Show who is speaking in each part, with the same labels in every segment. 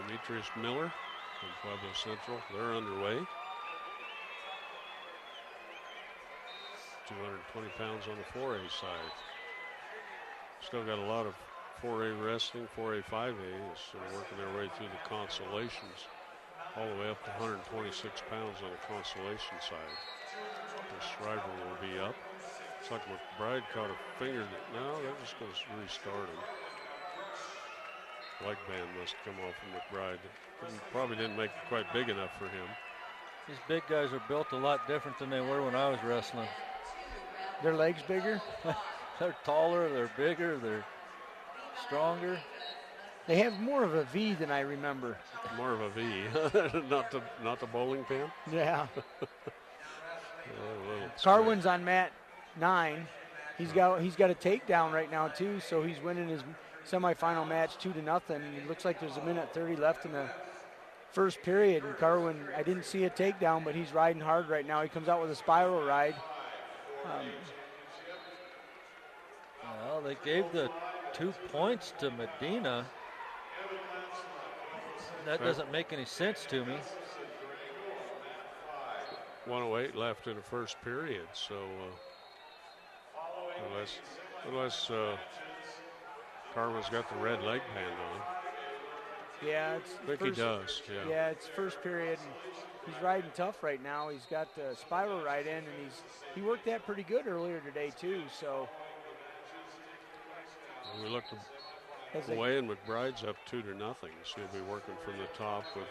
Speaker 1: Demetrius Miller from Pueblo Central. They're underway. 220 pounds on the 4A side. Still got a lot of 4A wrestling, 4A, 5A is sort of working their way through the consolations, all the way up to 126 pounds on the consolation side. The Shriver will be up. Looks like McBride caught a finger. No, they're just going to restart him. Leg band must come off from McBride. Probably didn't make it quite big enough for him.
Speaker 2: These big guys are built a lot different than they were when I was wrestling.
Speaker 3: Their legs bigger?
Speaker 2: They're taller, they're bigger, they're stronger.
Speaker 3: They have more of a V than I remember.
Speaker 1: More of a V, not the bowling pin.
Speaker 3: Yeah.
Speaker 1: Yeah,
Speaker 3: Carwin's on mat 9. He's got a takedown right now too, so he's winning his semifinal match 2-0. It looks like there's a minute 30 left in the first period. And Carwin, I didn't see a takedown, but he's riding hard right now. He comes out with a spiral ride.
Speaker 2: Well, they gave the 2 points to Medina. That doesn't make any sense to me.
Speaker 1: 1:08 left in the first period, so unless Carwin's got the red leg band on.
Speaker 3: Yeah, it's
Speaker 1: I think he does.
Speaker 3: Yeah, it's first period, and he's riding tough right now. He's got the spiral ride in, and he worked that pretty good earlier today too. So
Speaker 1: we looked away, and McBride's up 2-0. So he'll be working from the top with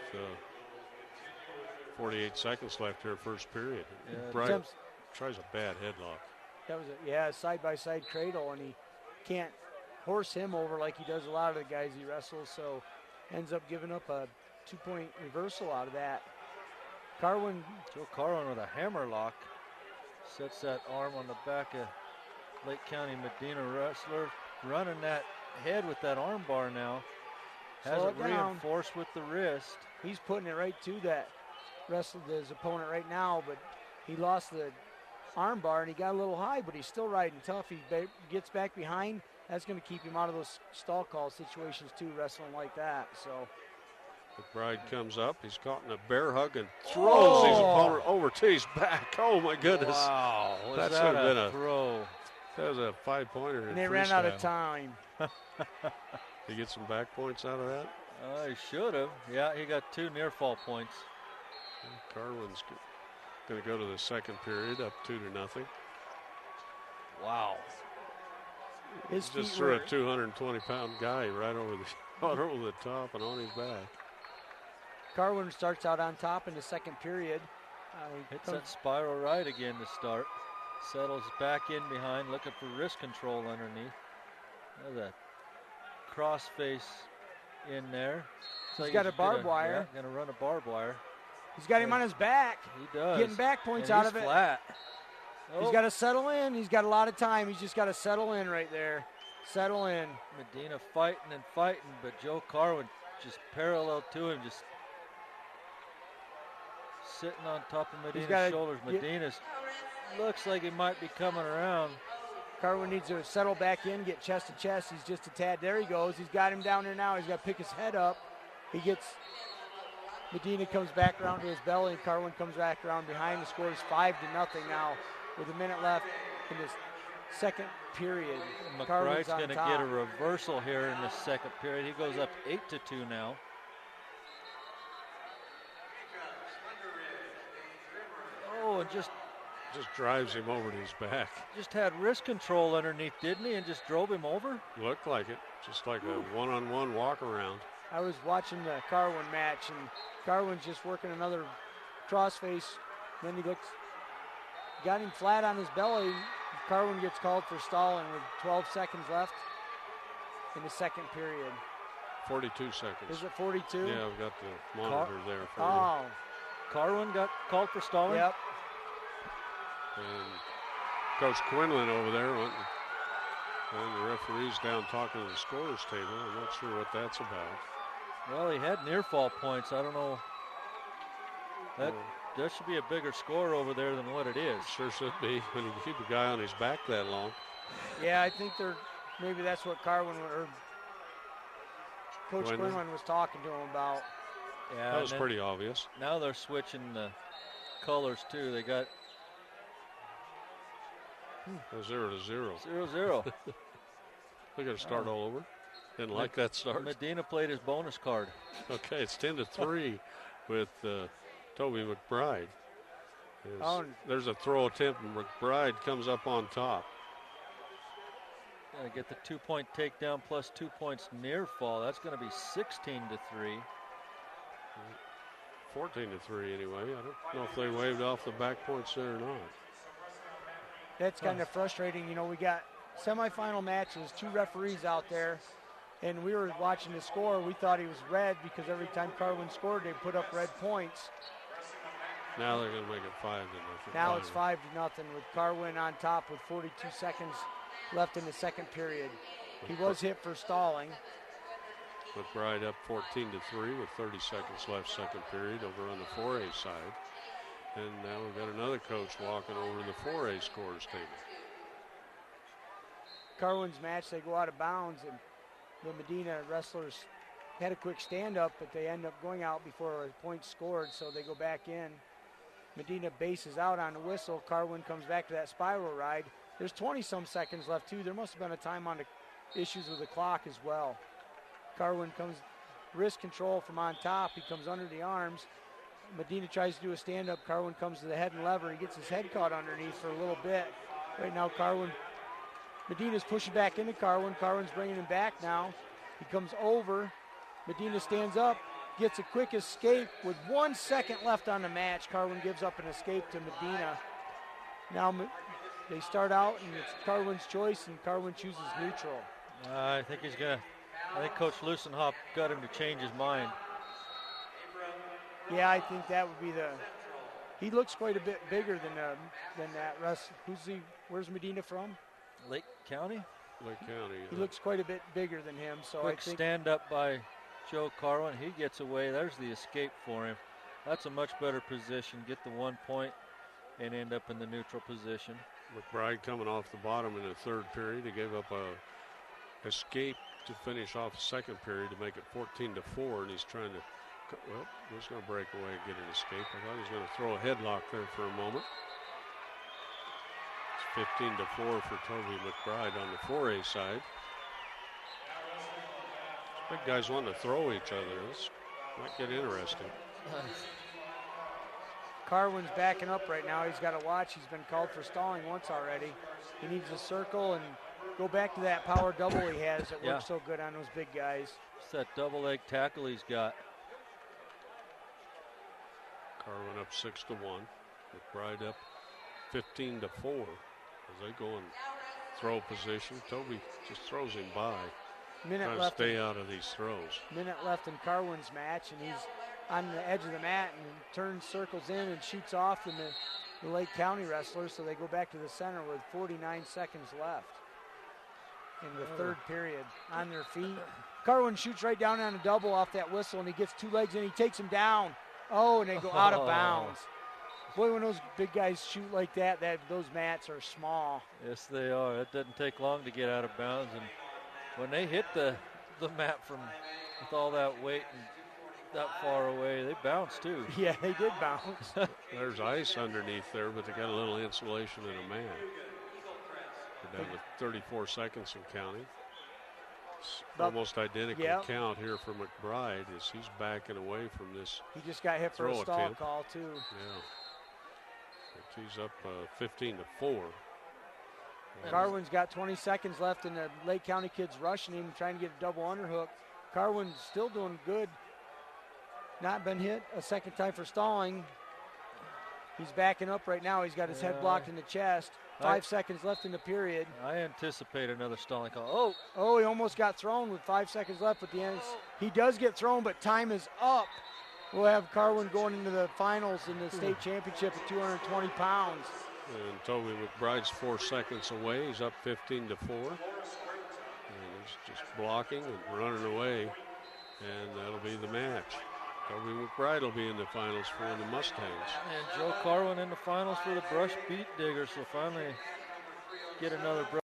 Speaker 1: 48 seconds left here, first period.
Speaker 2: Yeah,
Speaker 1: McBride tries a bad headlock.
Speaker 3: That was a side-by-side cradle, and he can't horse him over like he does a lot of the guys he wrestles. So ends up giving up a 2-point reversal out of that.
Speaker 2: Joe Carwin with a hammer lock. Sets that arm on the back of Lake County Medina wrestler. Running that head with that arm bar now. Has it reinforced with the wrist.
Speaker 3: He's putting it right to that wrestled his opponent right now, but he lost the arm bar and he got a little high, but he's still riding tough. He gets back behind. That's going to keep him out of those stall call situations too, wrestling like that. So
Speaker 1: McBride comes up. He's caught in a bear hug and throws his opponent over to his back. Oh, my goodness.
Speaker 2: Wow.
Speaker 1: That should have been a
Speaker 2: throw.
Speaker 1: That was a 5-pointer.
Speaker 3: And they ran out of time.
Speaker 1: Did he get some back points out of that?
Speaker 2: He should have. Yeah, he got 2 near fall points.
Speaker 1: Carwin's going to go to the second period, up 2-0.
Speaker 2: Wow.
Speaker 1: Just threw a 220-pound guy right over the top and on his back.
Speaker 3: Carwin starts out on top in the second period.
Speaker 2: Hits that spiral right again to start. Settles back in behind, looking for wrist control underneath. There's a cross face in there.
Speaker 3: He's got a barbed wire.
Speaker 2: Yeah, going to run a barbed wire.
Speaker 3: He's got him on his back.
Speaker 2: He does.
Speaker 3: Getting back points out of it.
Speaker 2: Flat.
Speaker 3: He's got to settle in. He's got a lot of time. He's just got to settle in right there. Settle in.
Speaker 2: Medina fighting and fighting, but Joe Carwin just parallel to him, just sitting on top of Medina's shoulders. Medina's looks like he might be coming around.
Speaker 3: Carwin needs to settle back in, get chest to chest. He's just a tad. There he goes. He's got him down there now. He's got to pick his head up. Medina comes back around to his belly, and Carwin comes back around behind. The score is 5-0 now with a minute left in this second period.
Speaker 2: McBride's going to get a reversal here in the second period. He goes up 8-2 now. Oh, and just
Speaker 1: drives him over to his back.
Speaker 2: Just had wrist control underneath, didn't he, and just drove him over?
Speaker 1: Looked like it, just like a one-on-one walk around.
Speaker 3: I was watching the Carwin match, and Carwin's just working another crossface. Then he got him flat on his belly. Carwin gets called for stalling with 12 seconds left in the second period.
Speaker 1: 42 seconds.
Speaker 3: Is it 42?
Speaker 1: Yeah, I've got the monitor there for you.
Speaker 2: Carwin got called for stalling?
Speaker 3: Yep.
Speaker 1: And Coach Quinlan over there went, and the referee's down talking to the scorer's table. I'm not sure what that's about.
Speaker 2: Well, he had near fall points. I don't know. There should be a bigger score over there than what it is.
Speaker 1: Sure should be when you keep a guy on his back that long.
Speaker 3: Yeah, I think maybe that's what Carwin or Coach Quinlan was talking to him about.
Speaker 2: Yeah,
Speaker 1: that was pretty obvious.
Speaker 2: Now they're switching the colors too. They got
Speaker 1: 0-0.
Speaker 2: 0-0.
Speaker 1: We got to start all over. Didn't like that start.
Speaker 2: Medina played his bonus card.
Speaker 1: Okay, it's 10-3 with Toby McBride. There's a throw attempt, and McBride comes up on top.
Speaker 2: Gotta get the 2-point takedown plus 2 points near fall. That's going to be 16-3.
Speaker 1: 14-3 anyway. I don't know if they waved off the back points there or not.
Speaker 3: That's kind of frustrating. You know, we got semifinal matches, 2 referees out there, and we were watching the score. We thought he was red because every time Carwin scored, they put up red points.
Speaker 1: Now they're going to make it 5-0.
Speaker 3: Now it's 5-0 with Carwin on top with 42 seconds left in the second period. He was hit for stalling.
Speaker 1: McBride up 14-3 with 30 seconds left second period over on the 4A side. And now we've got another coach walking over the 4A scores table.
Speaker 3: Carwin's match, they go out of bounds, and the Medina wrestlers had a quick stand-up, but they end up going out before a point scored, so they go back in. Medina bases out on the whistle. Carwin comes back to that spiral ride. There's 20-some seconds left, too. There must have been a time on the issues with the clock as well. Carwin comes, wrist control from on top. He comes under the arms. Medina tries to do a stand-up. Carwin comes to the head and lever. He gets his head caught underneath for a little bit. Right now, Medina's pushing back into Carwin. Carwin's bringing him back now. He comes over. Medina stands up, gets a quick escape with 1 second left on the match. Carwin gives up an escape to Medina. Now they start out, and it's Carwin's choice, and Carwin chooses neutral.
Speaker 2: I think Coach Lusenhoff got him to change his mind.
Speaker 3: Yeah, I think that would be he looks quite a bit bigger than that. Russ, where's Medina from?
Speaker 2: Lake County.
Speaker 1: Lake County.
Speaker 3: He looks quite a bit bigger than him. So
Speaker 2: quick
Speaker 3: I think
Speaker 2: stand up by Joe Carwin. He gets away. There's the escape for him. That's a much better position. Get the 1 point and end up in the neutral position.
Speaker 1: McBride coming off the bottom in the third period. He gave up a escape to finish off the second period to make it 14-4, and he's trying to, he's going to break away and get an escape. I thought he was going to throw a headlock there for a moment. It's 15-4 for Toby McBride on the 4A side. Big guys want to throw each other. This might get interesting.
Speaker 3: Carwin's backing up right now. He's got to watch. He's been called for stalling once already. He needs to circle and go back to that power double he has that works so good on those big guys.
Speaker 2: It's that double leg tackle he's got.
Speaker 1: Carwin up 6-1. McBride up 15-4 as they go in throw position. Toby just throws him by. Trying to stay out of these throws.
Speaker 3: Minute left in Carwin's match, and he's on the edge of the mat and turns, circles in, and shoots off the Lake County wrestlers, so they go back to the center with 49 seconds left in the third period. On their feet, Carwin shoots right down on a double off that whistle, and he gets 2 legs, and he takes him down. Oh, and they go out of bounds. Boy, when those big guys shoot like that, those mats are small.
Speaker 2: Yes, they are. It doesn't take long to get out of bounds, and when they hit the mat with all that weight and that far away, they bounce too.
Speaker 3: Yeah, they did bounce.
Speaker 1: There's ice underneath there, but they got a little insulation in a mat. They're down to 34 seconds and counting. Almost identical count here for McBride as he's backing away from this.
Speaker 3: He just got hit for a stall
Speaker 1: attempt.
Speaker 3: Call too.
Speaker 1: Yeah. He's up 15-4.
Speaker 3: Carwin's got 20 seconds left, and the Lake County kids rushing him, trying to get a double underhook. Carwin's still doing good. Not been hit a second time for stalling. He's backing up right now. He's got his head blocked in the chest. 5 seconds left in the period.
Speaker 2: I anticipate another stalling call.
Speaker 3: Oh, he almost got thrown with 5 seconds left at the end. He does get thrown, but time is up. We'll have Carwin going into the finals in the state championship at 220 pounds.
Speaker 1: And Toby McBride's 4 seconds away. He's up 15-4. And he's just blocking and running away. And that'll be the match. Toby McBride will be in the finals for the Mustangs.
Speaker 2: And Joe Carwin in the finals for the Brush Beat Diggers. So finally get another